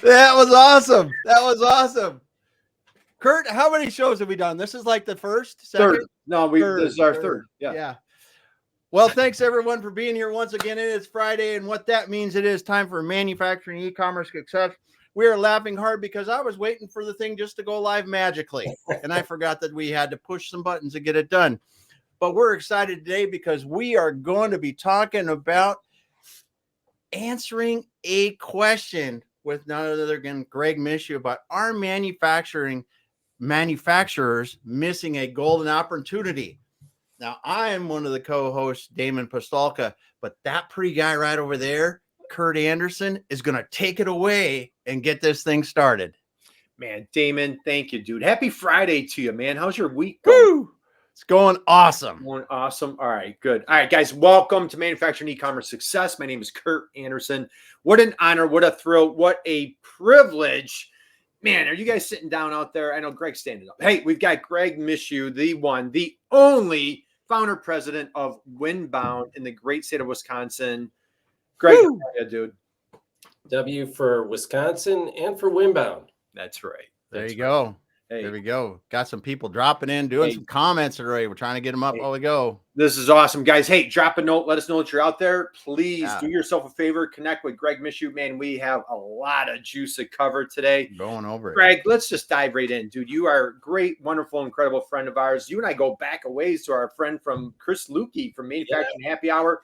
That was awesome. That was awesome. Kurt, how many shows have we done? This is like the first, second? Third. No, this is our third. Yeah. Well, thanks everyone for being here once again. It is Friday, and what that means, it is time for manufacturing e-commerce success. We are laughing hard because I was waiting for the thing just to go live magically, and I forgot that we had to push some buttons to get it done. But we're excited today because we are going to be talking about answering a question with none other than Greg Mischio about our manufacturers missing a golden opportunity. Now, I am one of the co-hosts, Damon Postolka, but that pretty guy right over there, Kurt Anderson, is going to take it away and get this thing started. Man, Damon, thank you, dude. Happy Friday to you, man. How's your week going? Woo! It's going awesome. Going awesome. All right, good. All right, guys, welcome to Manufacturing E-Commerce Success. My name is Kurt Anderson. What an honor, what a thrill, what a privilege. Man, are you guys sitting down out there? I know Greg's standing up. Hey, we've got Greg Mischio, the one, the only founder president of Winbound in the great state of Wisconsin. Greg, how are you, dude? W for Wisconsin and for Winbound. That's right. There you go. Hey. There we go. Got some people dropping in, doing some comments already. We're trying to get them up while we go. This is awesome, guys. Hey, drop a note. Let us know that you're out there. Please do yourself a favor. Connect with Greg Mischio. Man, we have a lot of juice to cover today. Going over it. Greg, let's just dive right in, dude. You are a great, wonderful, incredible friend of ours. You and I go back a ways to our friend from Chris Lukey from Manufacturing Happy Hour.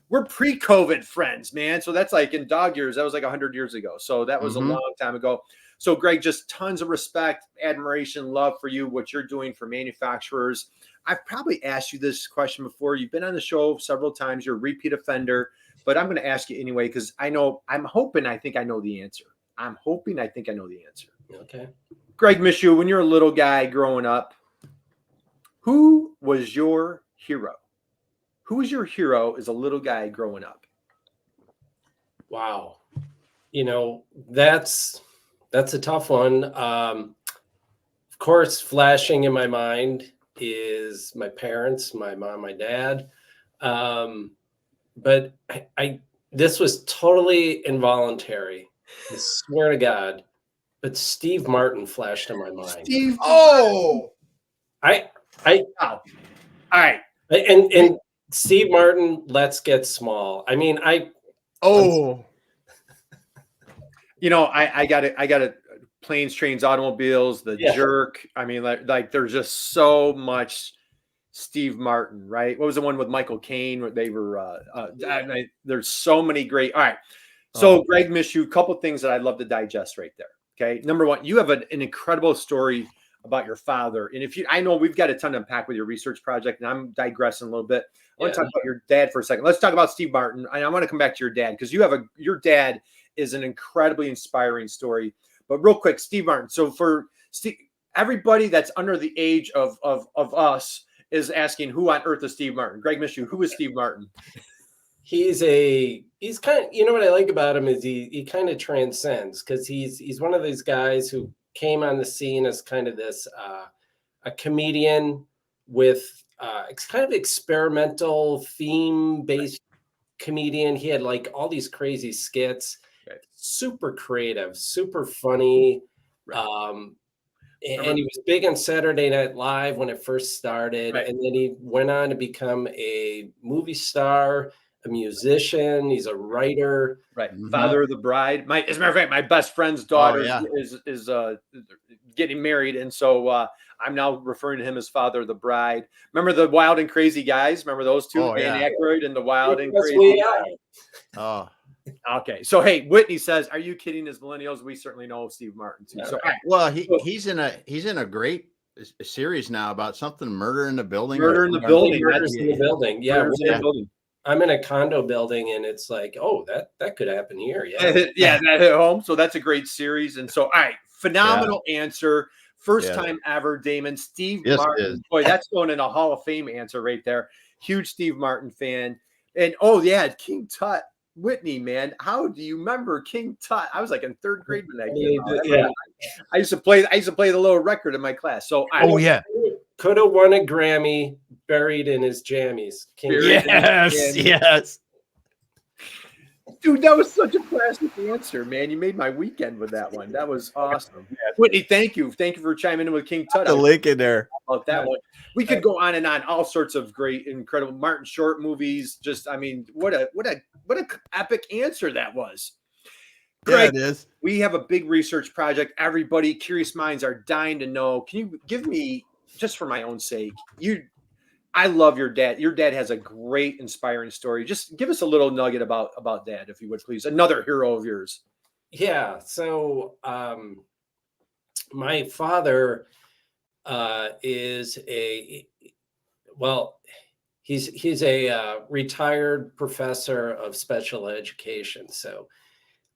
We're pre-COVID friends, man. So that's like in dog years. That was like 100 years ago. So that was a long time ago. So, Greg, just tons of respect, admiration, love for you, what you're doing for manufacturers. I've probably asked you this question before. You've been on the show several times. You're a repeat offender, but I'm going to ask you anyway because I think I know the answer. Okay. Greg Mischio, when you're a little guy growing up, who was your hero? Who was your hero as a little guy growing up? Wow. That's a tough one. Of course, flashing in my mind is my parents, my mom, my dad. But this was totally involuntary. I swear to God. But Steve Martin flashed in my mind. All right. And Steve Martin, Let's Get Small. I mean, I got it. Planes, Trains, Automobiles, The Jerk. I mean, like there's just so much Steve Martin, right? What was the one with Michael Caine where they were? There's so many great. All right. So Greg Mischio, a couple things that I'd love to digest right there. Okay. Number one, you have an incredible story about your father. And I know we've got a ton to unpack with your research project, and I'm digressing a little bit. I want to talk about your dad for a second. Let's talk about Steve Martin. And I want to come back to your dad because your dad is an incredibly inspiring story. But real quick, Steve Martin. So for everybody that's under the age of us is asking, who on earth is Steve Martin? Greg Mischio, who is Steve Martin? He's kind of, what I like about him is he kind of transcends because he's one of these guys who came on the scene as kind of this a comedian with kind of experimental theme-based comedian. He had like all these crazy skits. Right. Super creative, super funny. Right. And he was big on Saturday Night Live when it first started. Right. And then he went on to become a movie star, a musician. He's a writer. Right. Mm-hmm. Father of the bride. As a matter of fact, my best friend's daughter is getting married. And so I'm now referring to him as Father of the Bride. Remember the Wild and Crazy Guys? Remember those two? Dan Aykroyd and the Wild and Crazy Guys. Oh. Okay, so hey, Whitney says, "Are you kidding?" As millennials, we certainly know Steve Martin too. So, well, he's in a great series now about something Murder in the Building. Murders in the Building. Yeah, I'm in a condo building, and it's like, oh, that could happen here. Yeah, that hit home. So that's a great series. And so, all right, phenomenal answer. First time ever, Damon. Steve Martin. Boy, that's going in a Hall of Fame answer right there. Huge Steve Martin fan. And King Tut. Whitney, man, how do you remember King Tut? I was like in third grade when that came out. Yeah, I used to play the little record in my class. So could have won a Grammy buried in his jammies. Yes. Dude, that was such a classic answer, man. You made my weekend with that one. That was awesome. Whitney, thank you. Thank you for chiming in with King Tut. The link in there. About that one. We could go on and on, all sorts of great, incredible Martin Short movies. Just, I mean, what a epic answer that was. Greg, Yeah, it is. we have a big research project. Everybody, curious minds are dying to know. Can you give me, just for my own sake, I love your dad. Your dad has a great, inspiring story. Just give us a little nugget about Dad, if you would, please. Another hero of yours. Yeah. So my father is he's a retired professor of special education. So,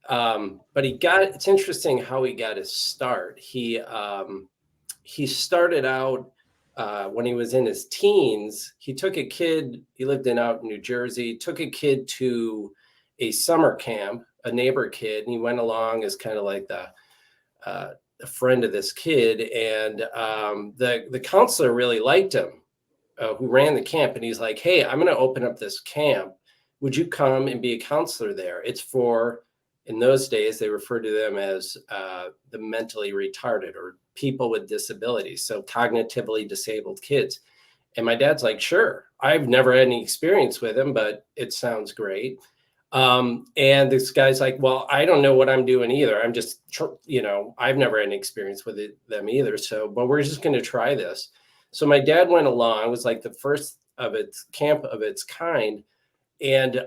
but it's interesting how he got his start. He started out when he was in his teens. He took a kid, he lived out in New Jersey, took a kid to a summer camp, a neighbor kid, and he went along as kind of like a friend of this kid. And the counselor really liked him, who ran the camp. And he's like, hey, I'm going to open up this camp. Would you come and be a counselor there? It's for, in those days, they referred to them as the mentally retarded or people with disabilities. So cognitively disabled kids. And my dad's like, sure. I've never had any experience with him, but it sounds great. And this guy's like, well, I don't know what I'm doing either. I'm just, I've never had any experience with them either. So, but we're just going to try this. So my dad went along. It was like the first of its camp of its kind. And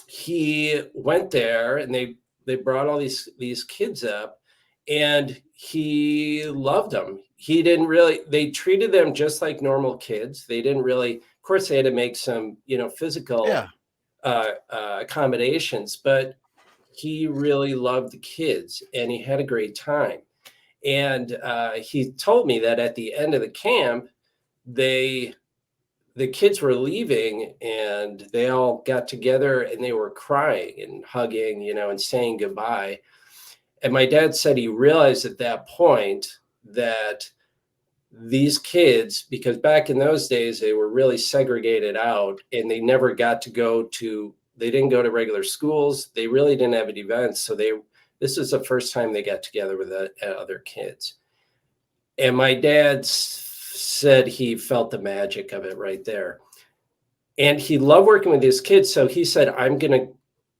he went there, and they brought all these kids up, and he loved them. They treated them just like normal kids. They didn't really, of course, they had to make some, physical accommodations, but he really loved the kids, and he had a great time. And he told me that at the end of the camp, the kids were leaving, and they all got together, and they were crying and hugging, and saying goodbye. And my dad said he realized at that point that these kids, because back in those days, they were really segregated out, and they never got to they didn't go to regular schools. They really didn't have any events. So this is the first time they got together with other kids. And my dad said he felt the magic of it right there. And he loved working with his kids. So he said, I'm going to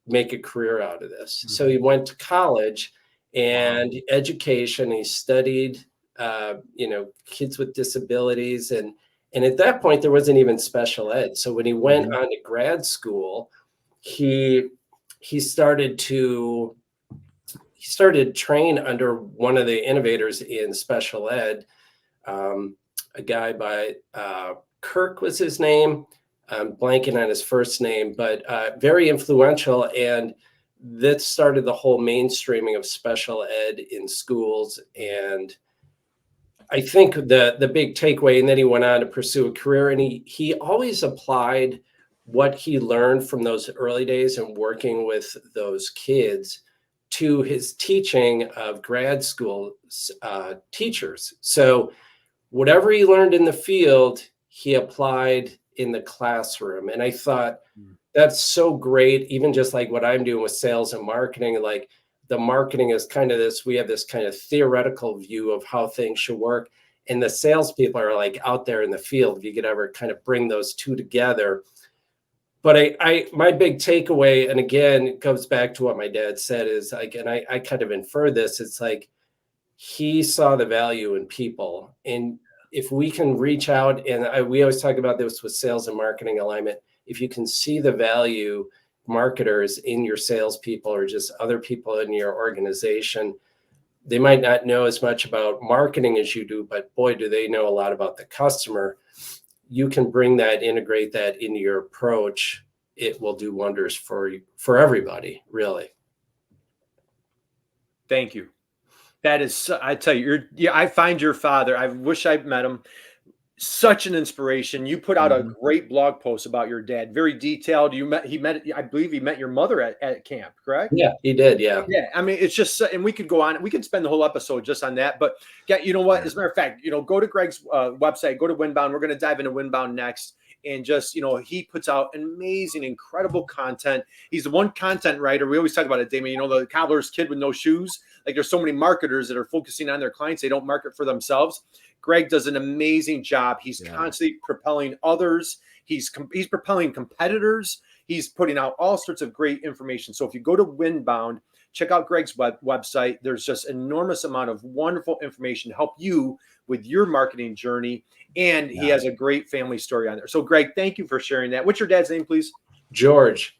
make a career out of this. Mm-hmm. So he went to college and education. He studied, kids with disabilities. And at that point, there wasn't even special ed. So when he went on to grad school, he started to train under one of the innovators in special ed, a guy by Kirk was his name. I'm blanking on his first name, but very influential. And that started the whole mainstreaming of special ed in schools. And I think the big takeaway, and then he went on to pursue a career, and he always applied what he learned from those early days and working with those kids to his teaching of grad school teachers. So whatever he learned in the field, he applied in the classroom. And I thought that's so great. Even just like what I'm doing with sales and marketing, like the marketing is kind of we have this kind of theoretical view of how things should work. And the salespeople are like out there in the field, if you could ever kind of bring those two together. But my big takeaway, and again, it goes back to what my dad said, is like, and I kind of infer this, it's like he saw the value in people. And if we can reach out, and we always talk about this with sales and marketing alignment, if you can see the value, marketers, in your salespeople or just other people in your organization, they might not know as much about marketing as you do, but boy, do they know a lot about the customer. You can integrate that into your approach. It will do wonders for everybody, really. Thank you. That is, I tell you, I find your father, I wish I'd met him, such an inspiration. You put out a great blog post about your dad, very detailed. I believe he met your mother at camp, correct? Yeah, he did. Yeah. Yeah. I mean, it's just, and we could go on, we could spend the whole episode just on that, but yeah, you know what, as a matter of fact, go to Greg's website, go to Winbound. We're going to dive into Winbound next. and just, he puts out amazing, incredible content. He's the one content writer. We always talk about it, Damon, the cobbler's kid with no shoes. Like, there's so many marketers that are focusing on their clients. They don't market for themselves. Greg does an amazing job. He's constantly propelling others. He's propelling competitors. He's putting out all sorts of great information. So if you go to Winbound, check out Greg's website. There's just enormous amount of wonderful information to help you with your marketing journey. And he has a great family story on there. So Greg, thank you for sharing that. What's your dad's name, please? George.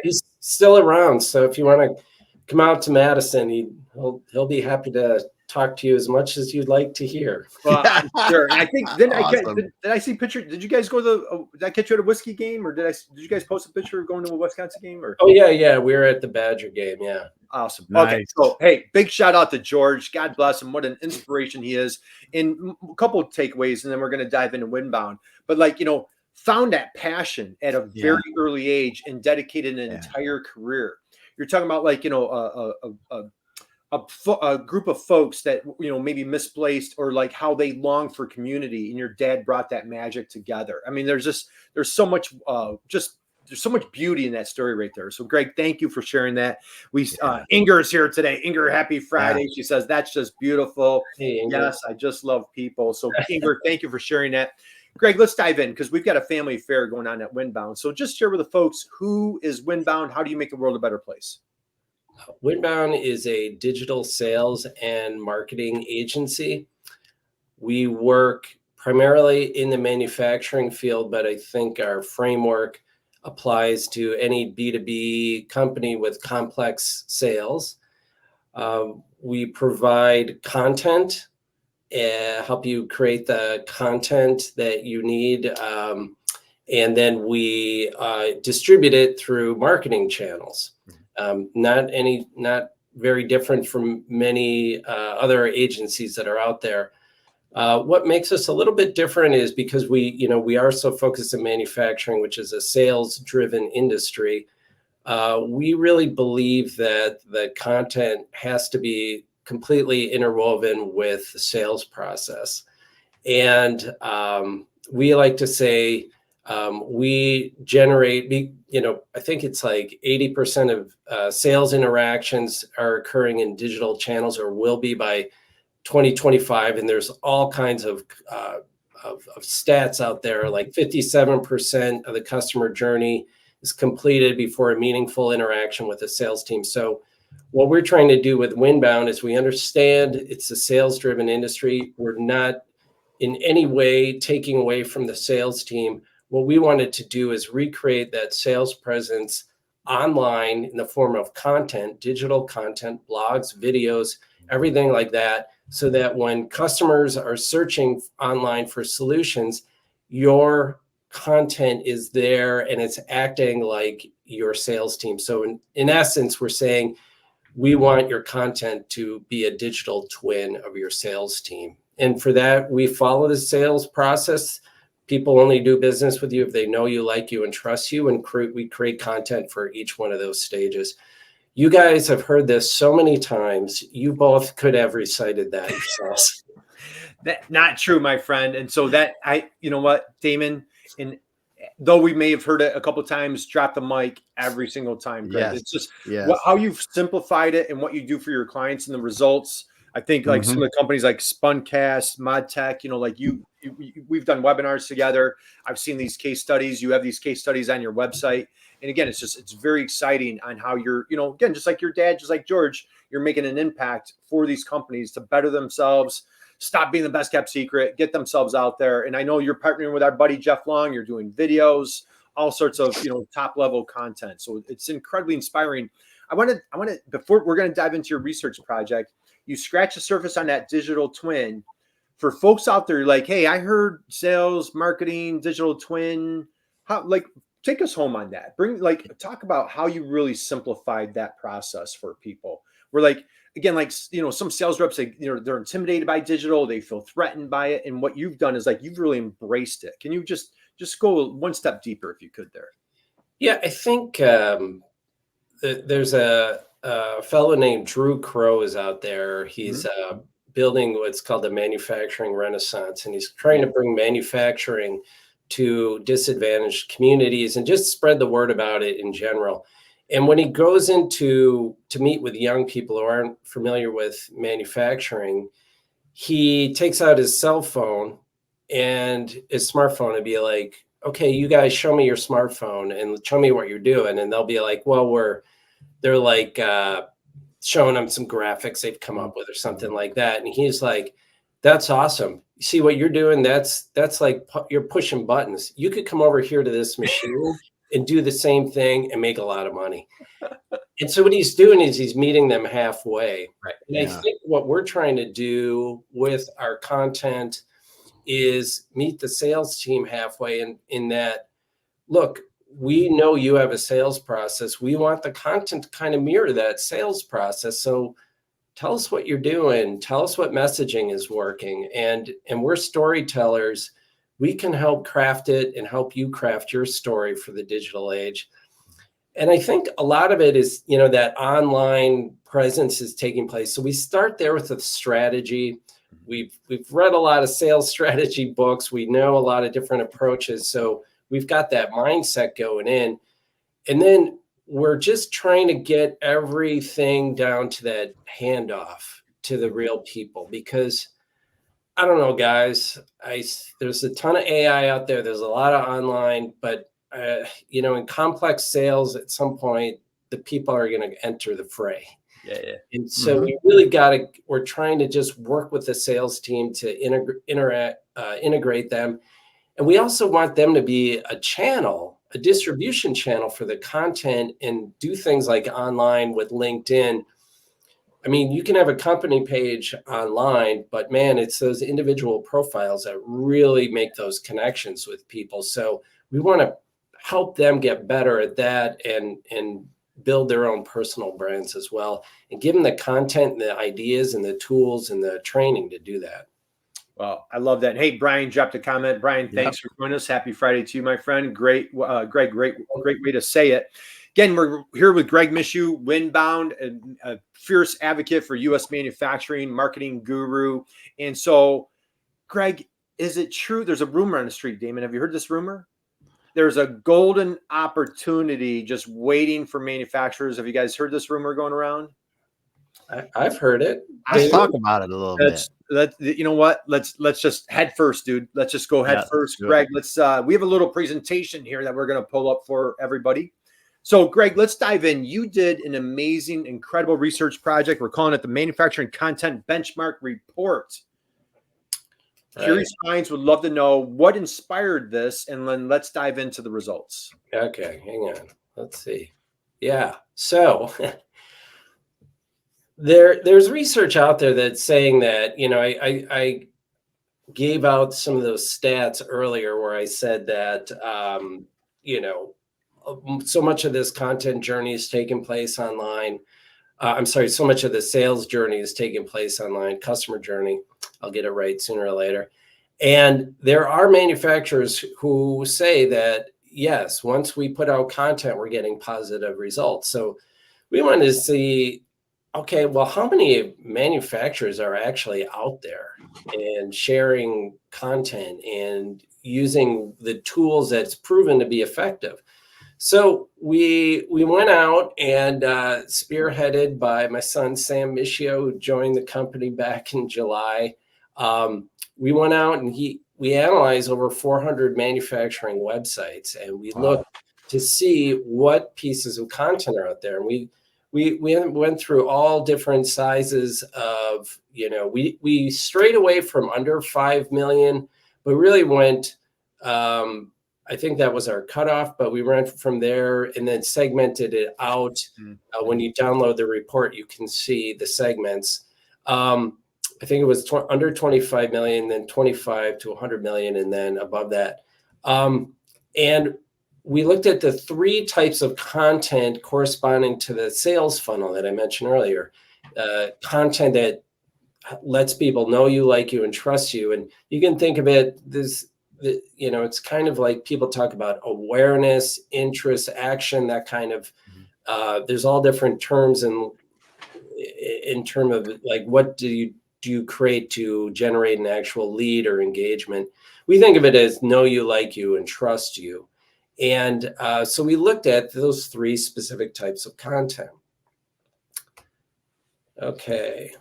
He's still around. So if you want to come out to Madison, he'll be happy to talk to you as much as you'd like to hear. Well, I'm sure. And I think then Awesome. did I see a picture? Did you guys go to did I catch you at a whiskey game, or did you guys post a picture of going to a Wisconsin game? Or Oh yeah, we were at the Badger game. Yeah. Awesome. Nice. Okay. So, hey, big shout out to George. God bless him. What an inspiration he is. And a couple of takeaways, and then we're going to dive into Winbound. But found that passion at a very early age and dedicated an entire career. You're talking about a group of folks that, maybe misplaced, or like how they long for community, and your dad brought that magic together. I mean, there's so much, there's so much beauty in that story right there. So Greg, thank you for sharing that. Inger is here today. Inger, happy Friday. Yeah. She says, that's just beautiful. Hey, Inger. Yes, I just love people. So Inger, thank you for sharing that. Greg, let's dive in, because we've got a family affair going on at Winbound. So just share with the folks, who is Winbound? How do you make the world a better place? Winbound is a digital sales and marketing agency. We work primarily in the manufacturing field, but I think our framework applies to any B2B company with complex sales. We provide content, help you create the content that you need, and then we distribute it through marketing channels. Not very different from many other agencies that are out there. What makes us a little bit different is because we are so focused on manufacturing, which is a sales-driven industry. We really believe that the content has to be completely interwoven with the sales process. And we like to say we generate, I think it's like 80% of sales interactions are occurring in digital channels, or will be by 2025. And there's all kinds of stats out there, like 57% of the customer journey is completed before a meaningful interaction with the sales team. So what we're trying to do with Winbound is, we understand it's a sales-driven industry. We're not in any way taking away from the sales team. What we wanted to do is recreate that sales presence online in the form of content, digital content, blogs, videos, everything like that, so that when customers are searching online for solutions, your content is there and it's acting like your sales team. So in essence, we're saying we want your content to be a digital twin of your sales team. And for that, we follow the sales process. People only do business with you if they know you, like you, and trust you. And we create content for each one of those stages. You guys have heard this so many times. You both could have recited that yourselves. That's not true, my friend. And so you know what, Damon, and though we may have heard it a couple of times, drop the mic every single time, Greg. Yes. It's just Yes. how you've simplified it and what you do for your clients and the results. I think like some of the companies like Spuncast, ModTech, we've done webinars together. I've seen these case studies. You have these case studies on your website. And again, it's very exciting on how you're, again, just like your dad, just like George, you're making an impact for these companies to better themselves, stop being the best kept secret, get themselves out there. And I know you're partnering with our buddy, Jeff Long. You're doing videos, all sorts of, top level content. So it's incredibly inspiring. I want to, before we're going to dive into your research project, you scratch the surface on that digital twin. For folks out there, like, hey, I heard sales, marketing, digital twin. Take us home on that. Talk about how you really simplified that process for people. We're some sales reps, they're intimidated by digital. They feel threatened by it. And what you've done is you've really embraced it. Can you just go one step deeper if you could there? Yeah, I think there's a fellow named Drew Crow is out there. He's building what's called the manufacturing renaissance, and he's trying to bring manufacturing to disadvantaged communities and just spread the word about it in general. And when he goes to meet with young people who aren't familiar with manufacturing, he takes out his cell phone and his smartphone and be like, okay, you guys show me your smartphone and show me what you're doing. And they'll be like, well, they're like showing them some graphics they've come up with or something like that. And he's like, that's awesome. You see what you're doing? That's like you're pushing buttons. You could come over here to this machine and do the same thing and make a lot of money. And so what he's doing is he's meeting them halfway. Right. And I think what we're trying to do with our content is meet the sales team halfway in that, look, we know you have a sales process. We want the content to kind of mirror that sales process. So tell us what you're doing. Tell us what messaging is working. And we're storytellers. We can help craft it and help you craft your story for the digital age. And I think a lot of it is, that online presence is taking place. So we start there with a strategy. We've read a lot of sales strategy books. We know a lot of different approaches. So we've got that mindset going in. And then we're just trying to get everything down to that handoff to the real people, because I don't know, guys, there's a ton of AI out there. There's a lot of online, but in complex sales, at some point, the people are going to enter the fray. Yeah. And so we really we're trying to just work with the sales team to integrate them. And we also want them to be a distribution channel for the content and do things like online with LinkedIn. I mean, you can have a company page online, but man, it's those individual profiles that really make those connections with people. So we want to help them get better at that and build their own personal brands as well, and give them the content and the ideas and the tools and the training to do that. Well, I love that. Hey, Brian dropped a comment. Brian, thanks for joining us. Happy Friday to you, my friend. Great, Greg, great way to say it. Again, we're here with Greg Mischio, Winbound, a fierce advocate for U.S. manufacturing, marketing guru. And so, Greg, is it true? There's a rumor on the street, Damon. Have you heard this rumor? There's a golden opportunity just waiting for manufacturers. Have you guys heard this rumor going around? I've heard it. Let's talk about it a little bit. You know what? Let's just head first, dude. Let's just go head first. Greg, we have a little presentation here that we're going to pull up for everybody. So, Greg, let's dive in. You did an amazing, incredible research project. We're calling it the Manufacturing Content Benchmark Report. Right. Curious minds would love to know what inspired this, and then let's dive into the results. Okay, hang on. Let's see. Yeah. So there's research out there that's saying that, I gave out some of those stats earlier where I said that, so much of this content journey is taking place online. So much of the sales journey is taking place online, customer journey. I'll get it right sooner or later. And there are manufacturers who say that, yes, once we put out content, we're getting positive results. So we wanted to see, okay, well, how many manufacturers are actually out there and sharing content and using the tools that's proven to be effective? So we went out and spearheaded by my son, Sam Mischio, who joined the company back in July. We went out and we analyzed over 400 manufacturing websites, and we looked to see what pieces of content are out there. And we went through all different sizes of, we strayed away from under 5 million, but really went, I think that was our cutoff, but we went from there and then segmented it out. When you download the report, you can see the segments. I think it was under 25 million, then 25 to 100 million, and then above that. And we looked at the 3 types of content corresponding to the sales funnel that I mentioned earlier. Content that lets people know you, like you, and trust you. And you can think of it it's kind of like people talk about awareness, interest, action, that kind of, there's all different terms in terms of like, what do you do you create to generate an actual lead or engagement? We think of it as know you, like you, and trust you. And so we looked at those 3 specific types of content. Okay.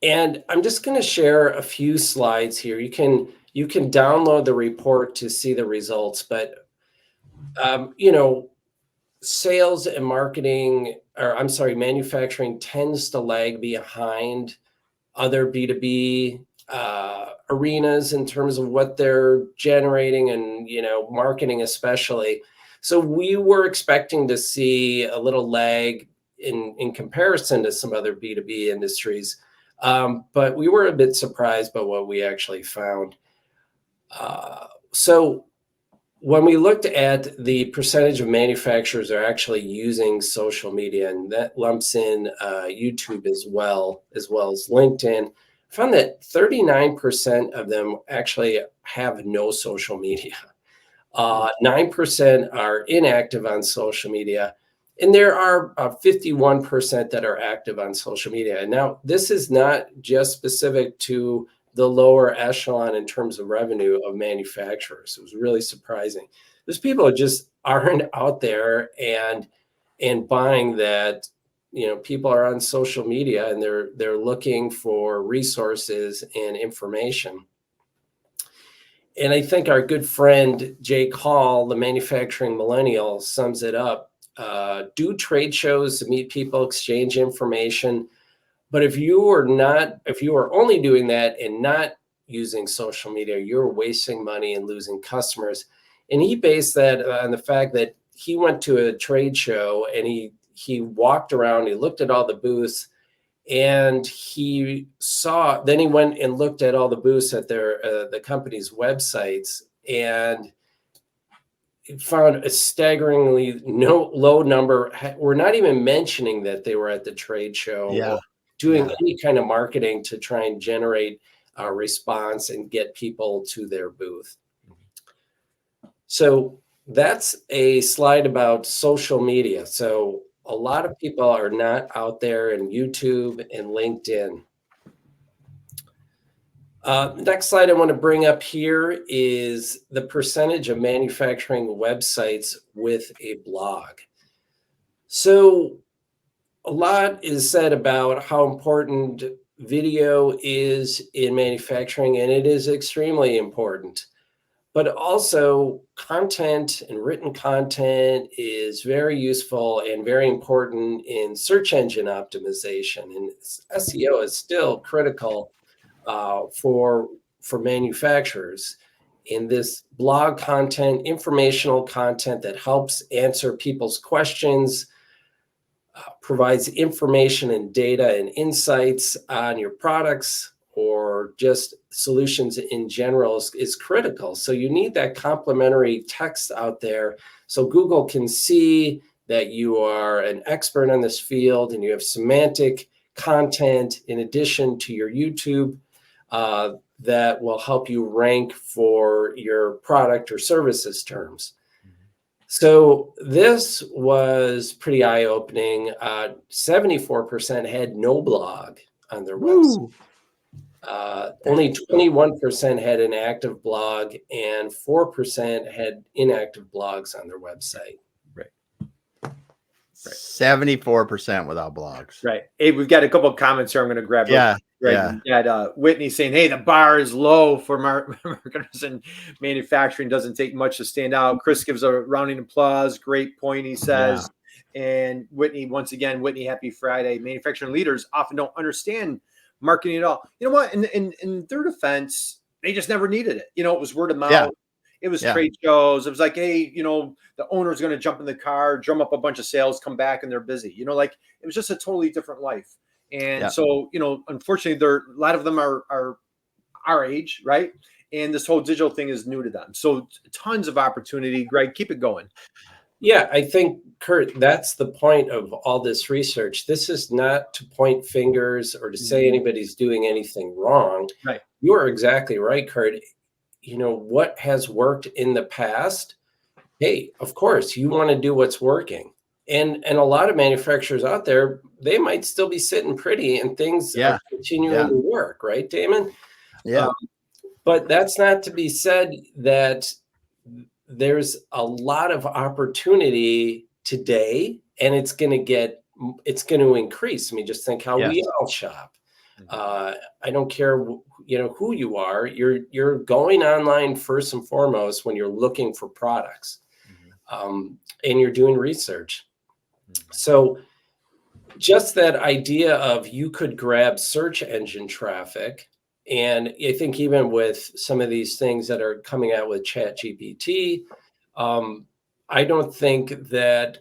And I'm just going to share a few slides here. You can download the report to see the results, but sales and marketing, or I'm sorry, manufacturing tends to lag behind other B2B arenas in terms of what they're generating and, marketing especially. So we were expecting to see a little lag in comparison to some other B2B industries. But we were a bit surprised by what we actually found. So when we looked at the percentage of manufacturers are actually using social media, and that lumps in YouTube as well as LinkedIn, I found that 39% of them actually have no social media. 9% are inactive on social media. And there are 51% that are active on social media. And now this is not just specific to the lower echelon in terms of revenue of manufacturers. It was really surprising. There's people who just aren't out there and buying that, people are on social media and they're looking for resources and information. And I think our good friend Jake Hall, the manufacturing millennial, sums it up. Do trade shows to meet people, exchange information. But if you are only doing that and not using social media, you're wasting money and losing customers. And he based that on the fact that he went to a trade show and he walked around, he looked at all the booths, and then he went and looked at all the booths at the company's websites, and found a staggeringly low number. We're not even mentioning that they were at the trade show or doing any kind of marketing to try and generate a response and get people to their booth. So that's a slide about social media. So a lot of people are not out there in YouTube and LinkedIn. Next slide I want to bring up here is the percentage of manufacturing websites with a blog. So a lot is said about how important video is in manufacturing, and it is extremely important. But also content and written content is very useful and very important in search engine optimization. And SEO is still critical for manufacturers. In this blog content, informational content that helps answer people's questions, provides information and data and insights on your products or just solutions in general is critical. So you need that complementary text out there so Google can see that you are an expert in this field and you have semantic content in addition to your YouTube that will help you rank for your product or services terms. So this was pretty eye-opening. 74% had no blog on their website. Only 21% had an active blog and 4% had inactive blogs on their website. Right. 74% without blogs. Right. Hey, we've got a couple of comments here I'm going to grab. Yeah. Right. Yeah. Whitney saying, hey, the bar is low for marketers and manufacturing. Doesn't take much to stand out. Chris gives a rounding applause. Great point, he says. Yeah. And Whitney, once again, happy Friday. Manufacturing leaders often don't understand marketing at all. You know what? In their defense, they just never needed it. It was word of mouth. Yeah. It was trade shows. It was like, hey, the owner's going to jump in the car, drum up a bunch of sales, come back, and they're busy. It was just a totally different life. And so, unfortunately, a lot of them are our age, right? And this whole digital thing is new to them. So tons of opportunity. Greg, keep it going. Yeah, I think, Kurt, that's the point of all this research. This is not to point fingers or to say anybody's doing anything wrong. Right. You are exactly right, Kurt. What has worked in the past? Hey, of course, you want to do what's working. And a lot of manufacturers out there, they might still be sitting pretty and things are continuing to work, right, Damon? Yeah. But that's not to be said that there's a lot of opportunity today, and it's going to increase. I mean, just think how we all shop. I don't care, who you are. You're going online first and foremost when you're looking for products, and you're doing research. So just that idea of you could grab search engine traffic, and I think even with some of these things that are coming out with ChatGPT, I don't think that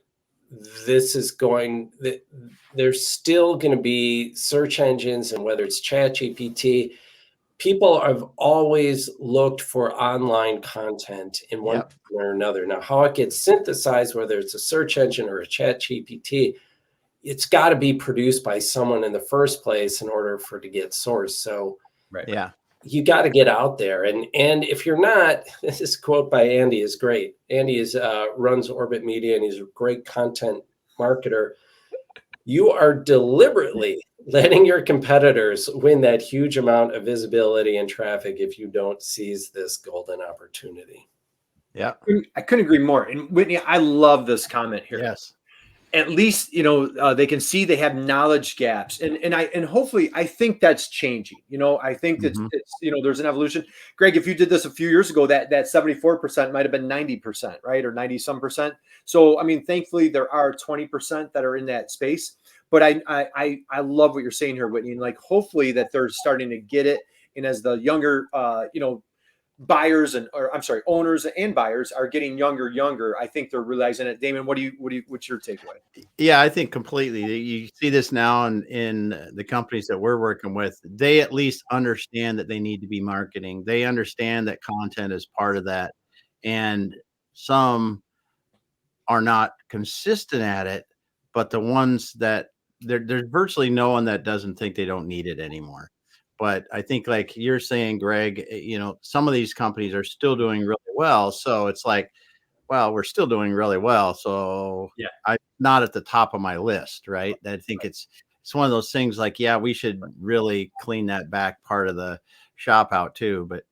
there's still going to be search engines, and whether it's ChatGPT, people have always looked for online content in one way or another. Now, how it gets synthesized, whether it's a search engine or a ChatGPT, it's got to be produced by someone in the first place in order for it to get sourced. So you got to get out there. And if you're not, this quote by Andy is great. Andy runs Orbit Media, and he's a great content marketer. You are deliberately letting your competitors win that huge amount of visibility and traffic if you don't seize this golden opportunity. Yeah. I couldn't agree more. And Whitney, I love this comment here. Yes. At least, they can see they have knowledge gaps, and hopefully I think that's changing. I think that it's, there's an evolution. Greg, if you did this a few years ago, that 74% might've been 90%, right? Or 90 some percent. So, I mean, thankfully there are 20% that are in that space, but I love what you're saying here, Whitney. And like, hopefully that they're starting to get it. And as the younger, buyers owners and buyers are getting younger, I think they're realizing it. Damon, what's your takeaway? Yeah, I think completely. You see this now in the companies that we're working with. They at least understand that they need to be marketing. They understand that content is part of that. And some are not consistent at it, but the ones that there's virtually no one that doesn't think they don't need it anymore. But I think, like you're saying, Greg, some of these companies are still doing really well. So it's like, well, we're still doing really well. So I'm not at the top of my list, right? I think it's one of those things like, we should really clean that back part of the shop out too. But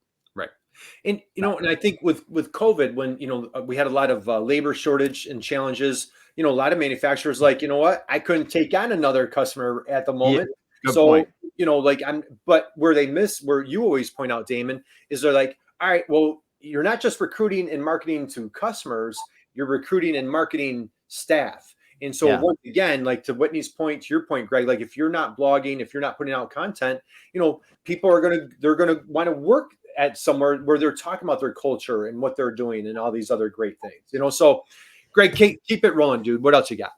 and and I think with COVID, when we had a lot of labor shortage and challenges, a lot of manufacturers like, what, I couldn't take on another customer at the moment. Good point. But where you always point out, Damon, is they're like, all right, well, you're not just recruiting and marketing to customers, you're recruiting and marketing staff. And so once again, like to Whitney's point, to your point, Greg, like if you're not blogging, if you're not putting out content, people are going to want to work at somewhere where they're talking about their culture and what they're doing and all these other great things, so Greg, keep it rolling, dude. What else you got?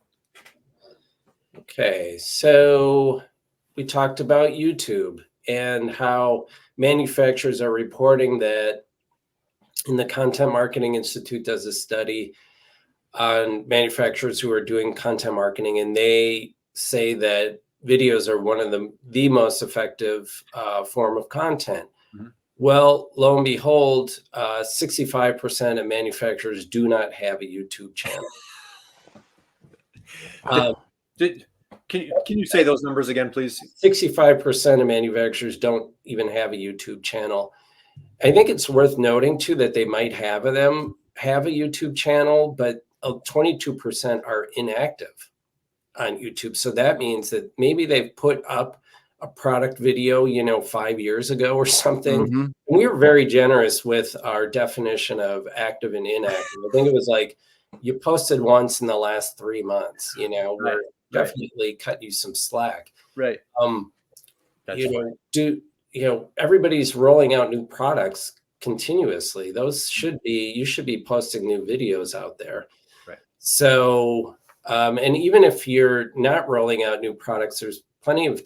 Okay. So we talked about YouTube and how manufacturers are reporting that, and the Content Marketing Institute does a study on manufacturers who are doing content marketing, and they say that videos are one of the most effective form of content. Well, lo and behold, 65% of manufacturers do not have a YouTube channel. Can you say those numbers again, please? 65% of manufacturers don't even have a YouTube channel. I think it's worth noting too that they might have a YouTube channel, but 22% are inactive on YouTube. So that means that maybe they've put up a product video, 5 years ago or something. And we were very generous with our definition of active and inactive. I think it was like you posted once in the last 3 months, we're definitely cut you some slack. Right. Everybody's rolling out new products continuously. You should be posting new videos out there. Right. So, and even if you're not rolling out new products, there's plenty of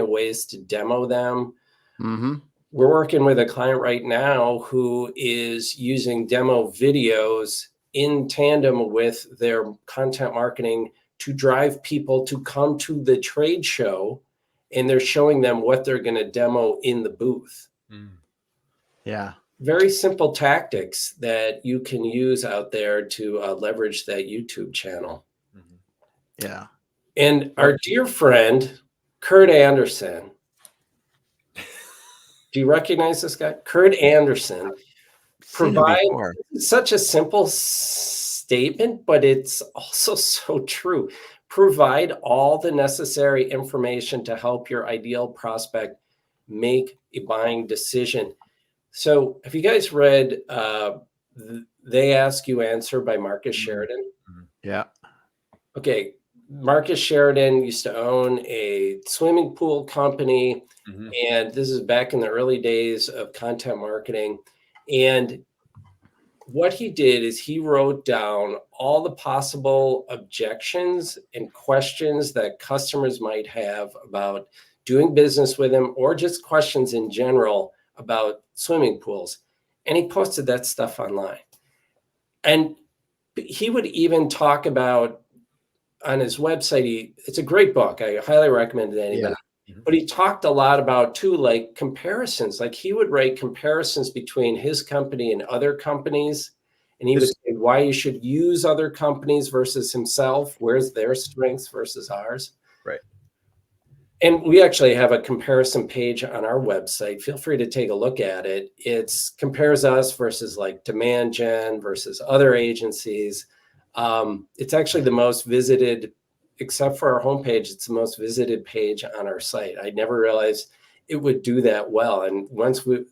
ways to demo them. We're working with a client right now who is using demo videos in tandem with their content marketing to drive people to come to the trade show, and they're showing them what they're going to demo in the booth. Yeah. very simple tactics that you can use out there to leverage that YouTube channel. Yeah. And our dear friend, Kurt Anderson, do you recognize this guy? Kurt Anderson Seen him provides before. such a simple statement, but it's also so true. Provide all the necessary information to help your ideal prospect make a buying decision. So have you guys read They Ask You Answer by Marcus Sheridan? Yeah. Okay. Marcus Sheridan used to own a swimming pool company. And this is back in the early days of content marketing. And what he did is he wrote down all the possible objections and questions that customers might have about doing business with him, or just questions in general about swimming pools. And he posted that stuff online. And he would even talk about on his website, it's a great book. I highly recommend it to anybody. Yeah. But he talked a lot about too, like comparisons. Like he would write comparisons between his company and other companies. And he would say why you should use other companies versus himself. Where's their strengths versus ours? Right. And we actually have a comparison page on our website. Feel free to take a look at it. It's compares us versus like Demand Gen versus other agencies. It's actually the most visited, except for our homepage, it's the most visited page on our site. I never realized it would do that well. And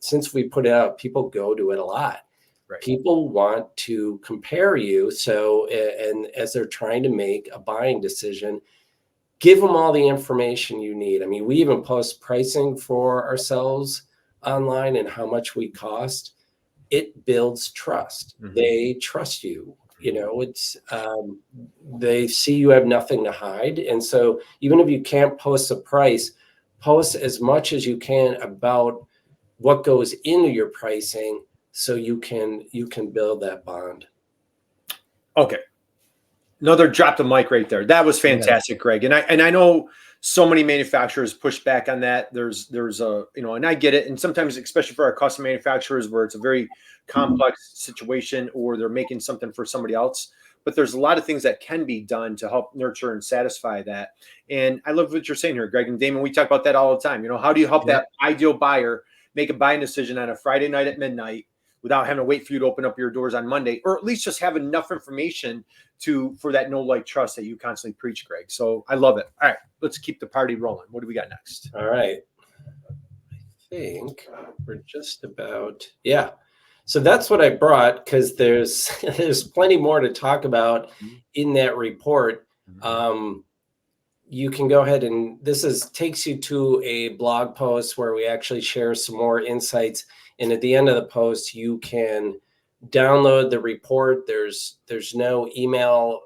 since we put it out, people go to it a lot. Right. People want to compare you. So, and as they're trying to make a buying decision, give them all the information you need. I mean, we even post pricing for ourselves online and how much we cost. It builds trust. They trust you. You know, it's they see you have nothing to hide. And so even if you can't post a price, post as much as you can about what goes into your pricing so you can build that bond. Okay. Another drop the mic right there. That was fantastic, Greg. And I know so many manufacturers push back on that. There's a, you know, and I get it. And sometimes, especially for our custom manufacturers where it's a very complex situation or they're making something for somebody else, but there's a lot of things that can be done to help nurture and satisfy that. And I love what you're saying here, Greg and Damon. We talk about that all the time. You know, how do you help that ideal buyer make a buying decision on a Friday night at midnight without having to wait for you to open up your doors on Monday, or at least just have enough information for that know, like, trust that you constantly preach, Greg. So I love it. All right, let's keep the party rolling. What do we got next? All right. I think we're just about, yeah. So that's what I brought, because there's plenty more to talk about in that report. You can go ahead and takes you to a blog post where we actually share some more insights. And at the end of the post, you can download the report. There's no email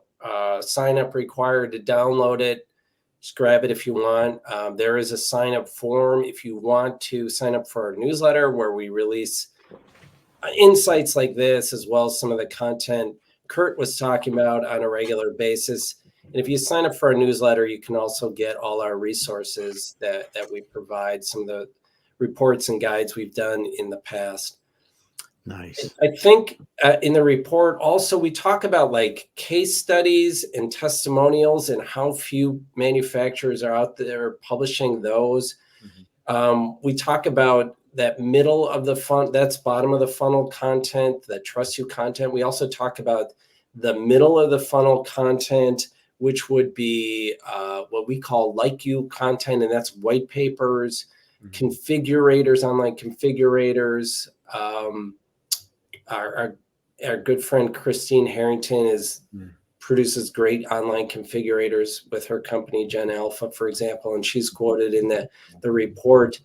sign up required to download it. Just grab it if you want. There is a sign up form if you want to sign up for our newsletter, where we release insights like this, as well as some of the content Kurt was talking about on a regular basis. And if you sign up for our newsletter, you can also get all our resources that we provide, some of the reports and guides we've done in the past. Nice. I think in the report also, we talk about like case studies and testimonials and how few manufacturers are out there publishing those. We talk about that middle of the funnel, that's bottom of the funnel content, that trust you content. We also talk about the middle of the funnel content, which would be what we call like you content, and that's white papers, configurators, online configurators. Our good friend Christine Harrington produces great online configurators with her company Gen Alpha, for example, and she's quoted in the report.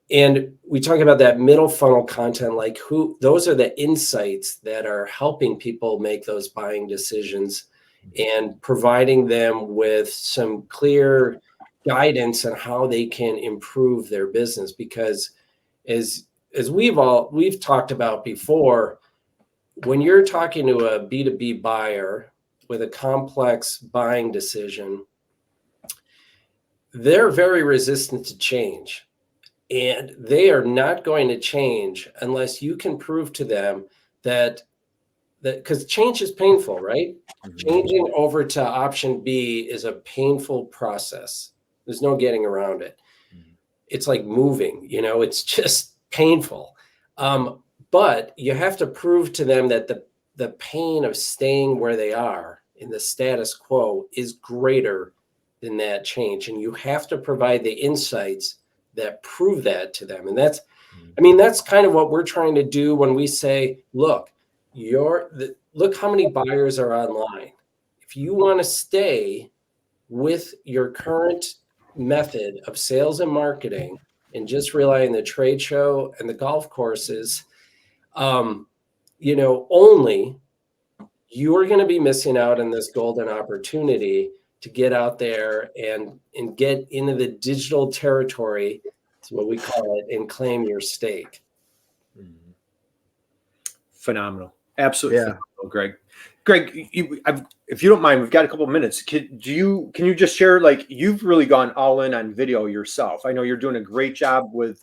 And we talk about that middle funnel content, like those are the insights that are helping people make those buying decisions, and providing them with some clear guidance on how they can improve their business. Because as we've talked about before, when you're talking to a B2B buyer with a complex buying decision, they're very resistant to change. And they are not going to change unless you can prove to them that because change is painful, right? Changing over to option B is a painful process. There's no getting around it. It's like moving, it's just painful. But you have to prove to them that the pain of staying where they are in the status quo is greater than that change. And you have to provide the insights that prove that to them. And that's kind of what we're trying to do when we say, look, look how many buyers are online. If you want to stay with your current method of sales and marketing and just rely on the trade show and the golf courses, only, you're going to be missing out on this golden opportunity to get out there and get into the digital territory. That's what we call it, and claim your stake. Phenomenal. Absolutely. Yeah. Phenomenal, Greg. Greg, if you don't mind, we've got a couple of minutes. Can you just share, like, you've really gone all in on video yourself. I know you're doing a great job with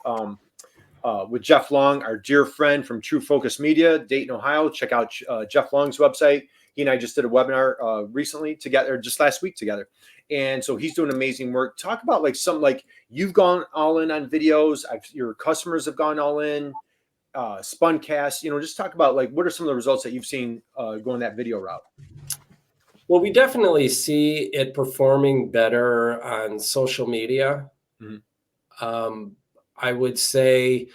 Jeff Long, our dear friend from True Focus Media, Dayton, Ohio. Check out Jeff Long's website. He and I just did a webinar recently together, just last week together. And so he's doing amazing work. Talk about you've gone all in on videos. Your customers have gone all in. Spuncast, just talk about what are some of the results that you've seen going that video route? Well, we definitely see it performing better on social media. I would say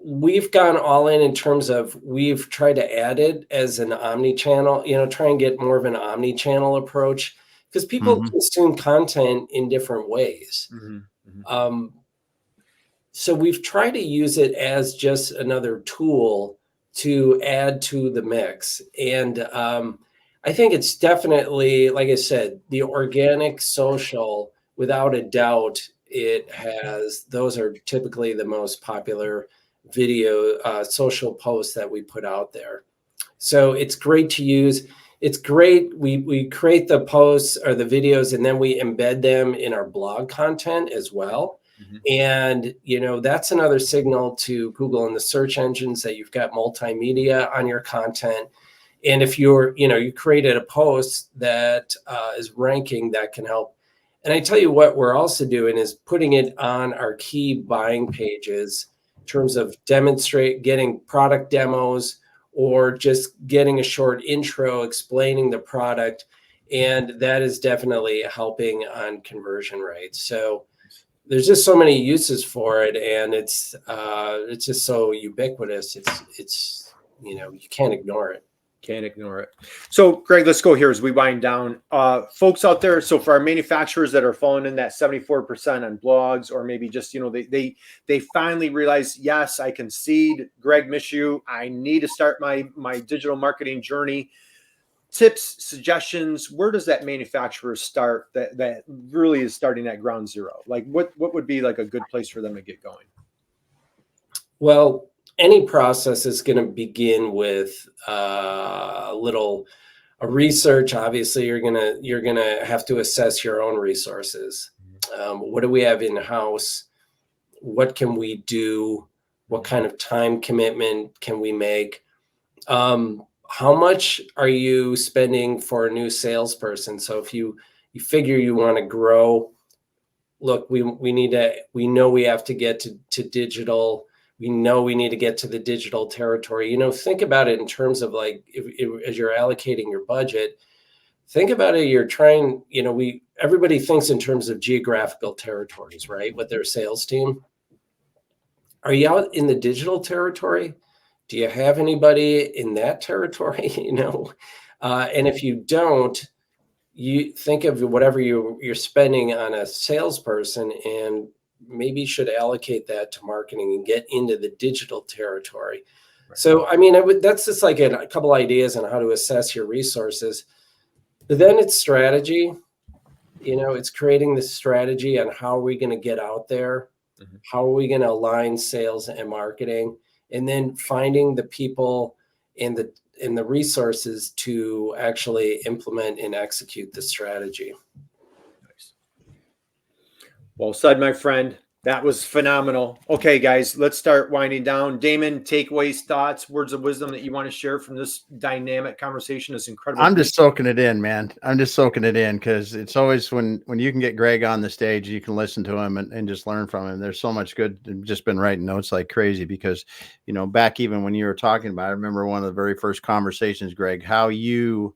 we've gone all in terms of we've tried to add it as an omni-channel, try and get more of an omni-channel approach, because people consume content in different ways. So we've tried to use it as just another tool to add to the mix. And I think it's definitely, like I said, the organic social, without a doubt, those are typically the most popular video social posts that we put out there. So it's great to use. It's great. We create the posts or the videos, and then we embed them in our blog content as well. And, that's another signal to Google and the search engines that you've got multimedia on your content. And if you created a post that is ranking, that can help. And I tell you what, we're also doing is putting it on our key buying pages in terms of getting product demos, or just getting a short intro explaining the product. And that is definitely helping on conversion rates. So there's just so many uses for it, and it's just so ubiquitous. It's you can't ignore it. Can't ignore it. So, Greg, let's go here as we wind down. Folks out there, so for our manufacturers that are falling in that 74% on blogs, or maybe just they finally realize, yes, I concede, Greg Mischio, I need to start my digital marketing journey. Tips, suggestions, where does that manufacturer start that really is starting at ground zero? What would be a good place for them to get going? Well, any process is going to begin with a research. Obviously, you're gonna have to assess your own resources. What do we have in house? What can we do? What kind of time commitment can we make? How much are you spending for a new salesperson? So if you figure you want to grow, look, we know we have to get to digital. We know we need to get to the digital territory. Think about it in terms of as you're allocating your budget, think about it. You're trying, everybody thinks in terms of geographical territories, right? With their sales team. Are you out in the digital territory? Do you have anybody in that territory? And if you don't, you think of whatever you're spending on a salesperson, and maybe you should allocate that to marketing and get into the digital territory. Right. So, that's just like a couple ideas on how to assess your resources. But then it's strategy. It's creating the strategy on how are we going to get out there? How are we going to align sales and marketing? And then finding the people and the resources to actually implement and execute the strategy. Nice. Well said, my friend. That was phenomenal. Okay, guys, let's start winding down. Damon, takeaways, thoughts, words of wisdom that you want to share from this dynamic conversation. This incredible. I'm just soaking it in, man. I'm just soaking it in because it's always when you can get Greg on the stage, you can listen to him and just learn from him. There's so much good. I've just been writing notes like crazy because, back even when you were talking about, I remember one of the very first conversations, Greg, how you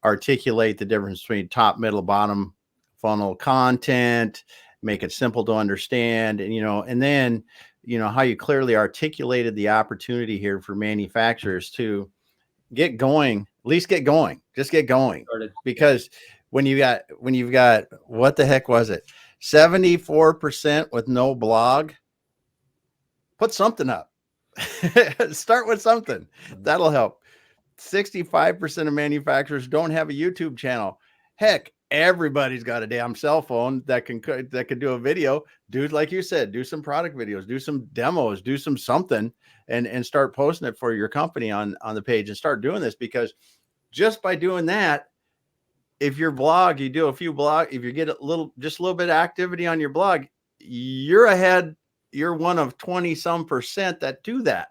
articulate the difference between top, middle, bottom funnel content, make it simple to understand. And then, how you clearly articulated the opportunity here for manufacturers to get going, at least get going, just get going. Because when you've got, what the heck was it? 74% with no blog, put something up, start with something that'll help. 65% of manufacturers don't have a YouTube channel. Heck, everybody's got a damn cell phone that can do a video. Dude, like you said, do some product videos, do some demos, do something and start posting it for your company on the page and start doing this, because just by doing that, if your blog, you do a few blog, if you get just a little bit of activity on your blog, you're ahead. You're one of 20% that do that.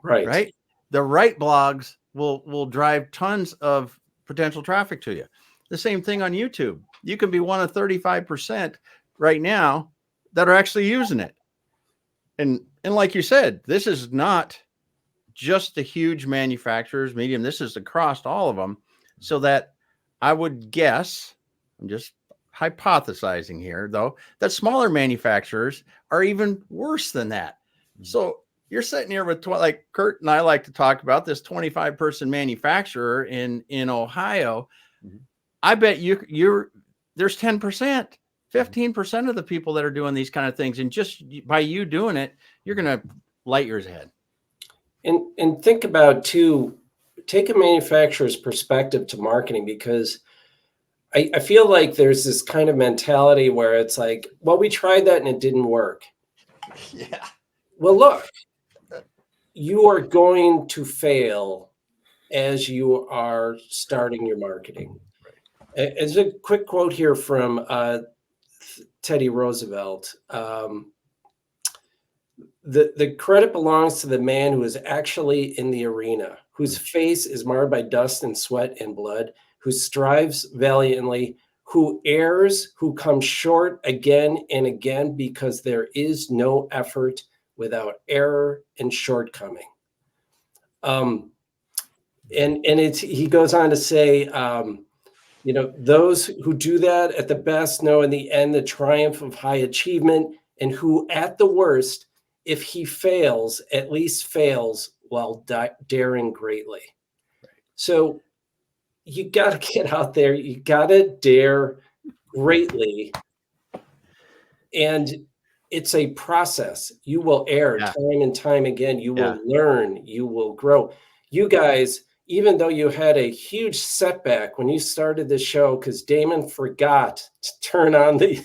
Right. The right blogs will drive tons of potential traffic to you. The same thing on YouTube. You can be one of 35% right now that are actually using it. And like you said, this is not just the huge manufacturers, medium. This is across all of them. So that I would guess, I'm just hypothesizing here though, that smaller manufacturers are even worse than that. So you're sitting here with like Kurt and I like to talk about this 25-person manufacturer in Ohio. I bet there's 10%, 15% of the people that are doing these kind of things. And just by you doing it, you're going to light yours ahead. And think about too, take a manufacturer's perspective to marketing, because I feel like there's this kind of mentality where it's like, well, we tried that and it didn't work. Yeah. Well, look, you are going to fail as you are starting your marketing. As a quick quote here from Teddy Roosevelt, the credit belongs to the man who is actually in the arena, whose face is marred by dust and sweat and blood, who strives valiantly, who errs, who comes short again and again, because there is no effort without error and shortcoming. And he goes on to say, those who do that at the best know in the end the triumph of high achievement, and who at the worst, if he fails, at least fails while daring greatly. So you got to get out there. You got to dare greatly. And it's a process. You will err time and time again. You will learn. You will grow. You guys, even though you had a huge setback when you started the show, because Damon forgot to turn on the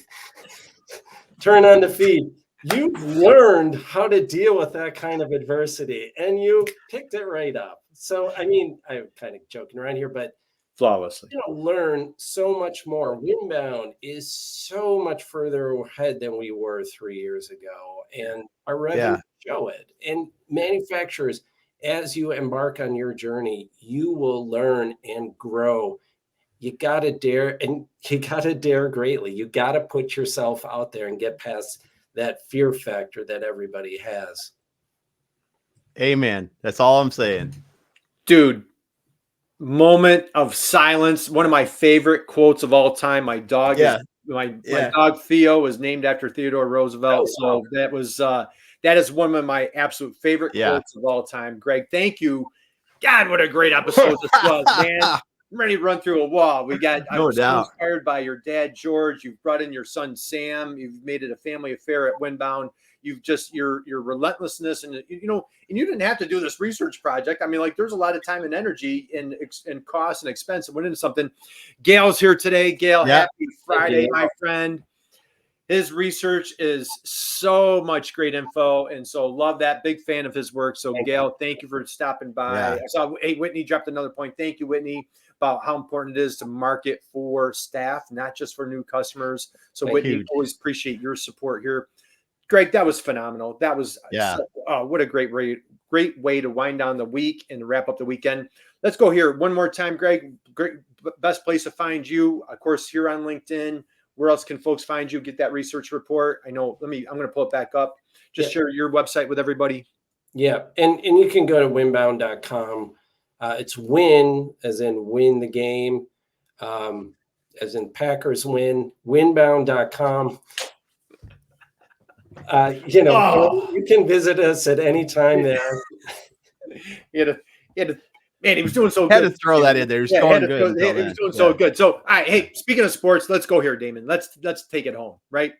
feed, you learned how to deal with that kind of adversity, and you picked it right up. So, I mean, I'm kind of joking around here, but flawlessly, learn so much more. Winbound is so much further ahead than we were 3 years ago, and our revenue show it. And manufacturers, as you embark on your journey, you will learn and grow. You got to dare, and you got to dare greatly. You got to put yourself out there and get past that fear factor that everybody has. Amen. That's all I'm saying. Dude, moment of silence. One of my favorite quotes of all time. My dog my dog Theo was named after Theodore Roosevelt. So that was that is one of my absolute favorite quotes of all time. Greg, thank you. God, what a great episode this was, man. I'm ready to run through a wall. I'm so inspired by your dad, George. You've brought in your son, Sam. You've made it a family affair at Winbound. You've just your relentlessness, and you didn't have to do this research project. I mean, like, there's a lot of time and energy and cost and expense that went into something. Gail's here today. Gail, happy Friday, my friend. His research is so much great info, and so love that. Big fan of his work. So, Gail, thank you for stopping by. I saw Whitney dropped another point. Thank you, Whitney. about how important it is to market for staff, not just for new customers. So Whitney, always appreciate your support here. Greg, that was phenomenal. That was what a great way to wind down the week and wrap up the weekend. Let's go here one more time, Greg. Great, best place to find you, of course, here on LinkedIn. Where else can folks find you? Get that research report. I'm going to pull it back up. Just share your website with everybody. Yeah. And you can go to winbound.com. It's win as in win the game, as in Packers win, winbound.com. You can visit us at any time there. Man, he was doing so good. Had to throw that in there. He was doing so good. So, all right, hey, speaking of sports, let's go here, Damon. Let's take it home, right?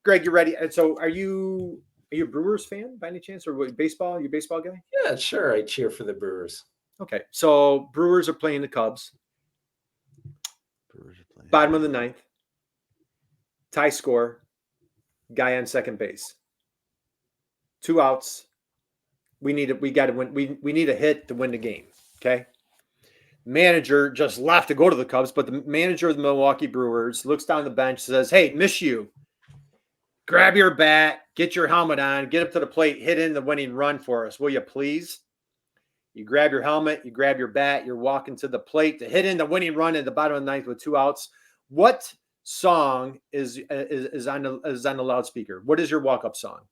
Greg, you ready? And so, are you a Brewers fan by any chance, or what, baseball? Are you a baseball guy? Yeah, sure. I cheer for the Brewers. Okay, so Brewers are playing the Cubs. Bottom of the ninth. Tie score. Guy on second base. 2 outs. We got to win. We need a hit to win the game. Okay. Manager just left to go to the Cubs, but the manager of the Milwaukee Brewers looks down the bench, says, "Hey, Mischio, grab your bat, get your helmet on, get up to the plate, hit in the winning run for us, will you please?" You grab your helmet, you grab your bat, you're walking to the plate to hit in the winning run at the bottom of the ninth with 2 outs. What song is on the loudspeaker? What is your walk-up song?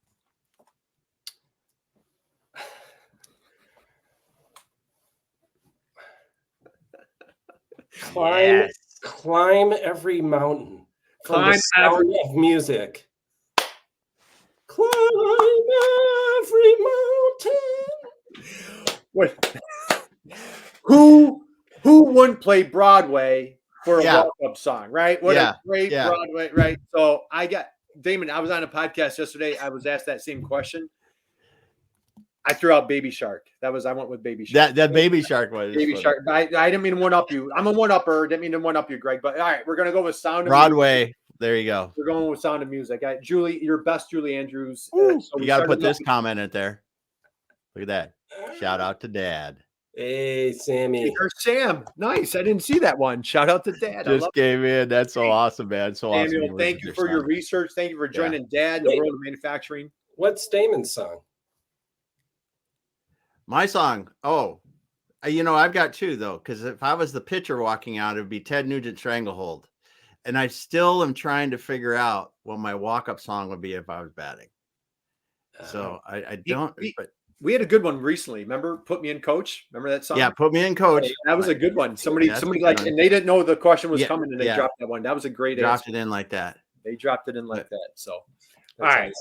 Climb every mountain. Climb every music. Climb every mountain. What? Who wouldn't play Broadway for a walk-up song, right? What a great Broadway, right? So I got Damon. I was on a podcast yesterday. I was asked that same question. I threw out Baby Shark. I went with Baby Shark. That Baby Shark was Baby Shark. I didn't mean to one up you. I'm a one upper. Didn't mean to one up you, Greg. But all right, we're gonna go with Sound of Broadway. Music. There you go. We're going with Sound of Music. Julie, your best Julie Andrews. So you got to put this comment in there. Look at that. Shout out to Dad. Hey, Sammy. Or Sam. Nice. I didn't see that one. Shout out to Dad. Just came in. That's so awesome, man. So Samuel, awesome. Thank you for your research. Thank you for joining Dad in the world of manufacturing. What's Damon's song? My song. Oh, I've got 2 though, because if I was the pitcher walking out, it'd be Ted Nugent Stranglehold. And I still am trying to figure out what my walk-up song would be if I was batting. So I don't. We had a good one recently. Remember, Put Me in Coach? Remember that song? Yeah, Put Me in Coach. That was a good one. Somebody like, and they didn't know the question was coming, and they dropped that one. That was a great answer. Dropped it in like that. They dropped it in like that. So, all right.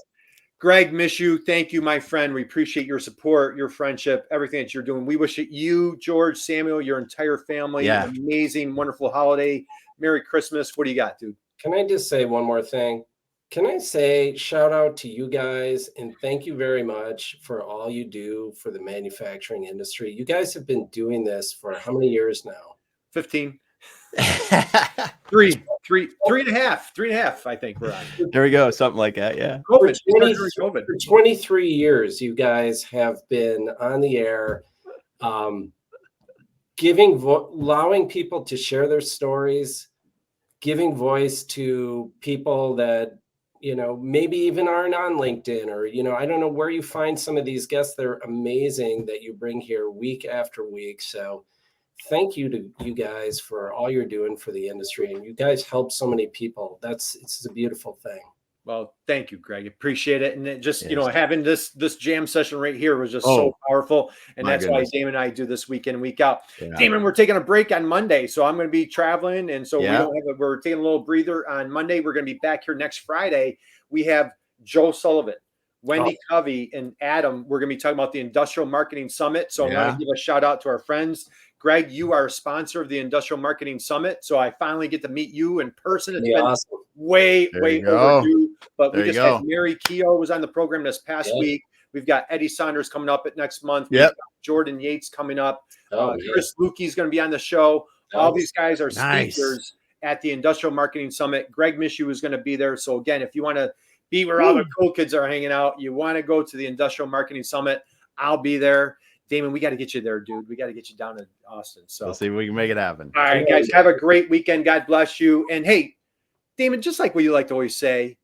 Greg Mischio, thank you, my friend. We appreciate your support, your friendship, everything that you're doing. We wish you, George, Samuel, your entire family, an amazing, wonderful holiday. Merry Christmas. What do you got, dude? Can I just say one more thing? Can I say shout out to you guys and thank you very much for all you do for the manufacturing industry. You guys have been doing this for how many years now? 15. 3.5, I think we're on. There we go. Something like that. Yeah. For 23 years, you guys have been on the air, allowing people to share their stories, giving voice to people that, maybe even aren't on LinkedIn or, I don't know where you find some of these guests. They're amazing that you bring here week after week. So thank you to you guys for all you're doing for the industry. And you guys help so many people. It's a beautiful thing. Well, thank you, Greg. Appreciate it. And it just, having this jam session right here was just so powerful. And that's why Damon and I do this week in, week out. Yeah. Damon, we're taking a break on Monday. So I'm going to be traveling. And so we're taking a little breather on Monday. We're going to be back here next Friday. We have Joe Sullivan, Wendy Covey, and Adam. We're going to be talking about the Industrial Marketing Summit. So I want to give a shout out to our friends. Greg, you are a sponsor of the Industrial Marketing Summit. So I finally get to meet you in person. It's been awesome. way overdue. But we just had Mary Keogh was on the program this past week. We've got Eddie Saunders coming up at next month. We've got Jordan Yates coming up. Chris Lukey is going to be on the show. All these guys are speakers at the Industrial Marketing Summit. Greg Mischio is going to be there. So again, if you want to be where all the cool kids are hanging out, you want to go to the Industrial Marketing Summit, I'll be there. Damon, we got to get you there, dude. We got to get you down to Austin. So We'll see if we can make it happen. all right, guys, have a great weekend. God bless you. And hey, Damon, just like what you like to always say,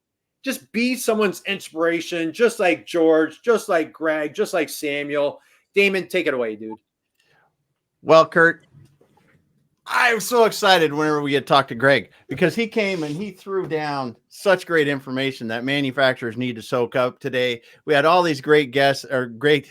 just be someone's inspiration, just like George, just like Greg, just like Samuel. Damon, take it away, dude. Well, Kurt, I'm so excited whenever we get to talk to Greg, because he came and he threw down such great information that manufacturers need to soak up today. We had all these great guests or great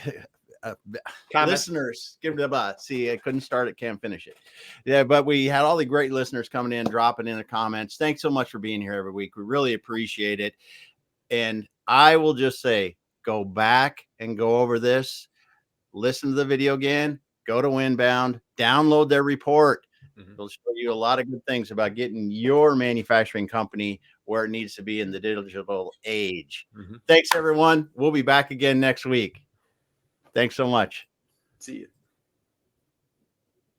listeners. Give it a bot. See, I couldn't start it, can't finish it. Yeah, but we had all the great listeners coming in, dropping in the comments. Thanks so much for being here every week. We really appreciate it. And I will just say, go back and go over this, listen to the video again, go to Winbound, download their report. They'll show you a lot of good things about getting your manufacturing company where it needs to be in the digital age. Thanks, everyone. We'll be back again next week. Thanks so much. See you.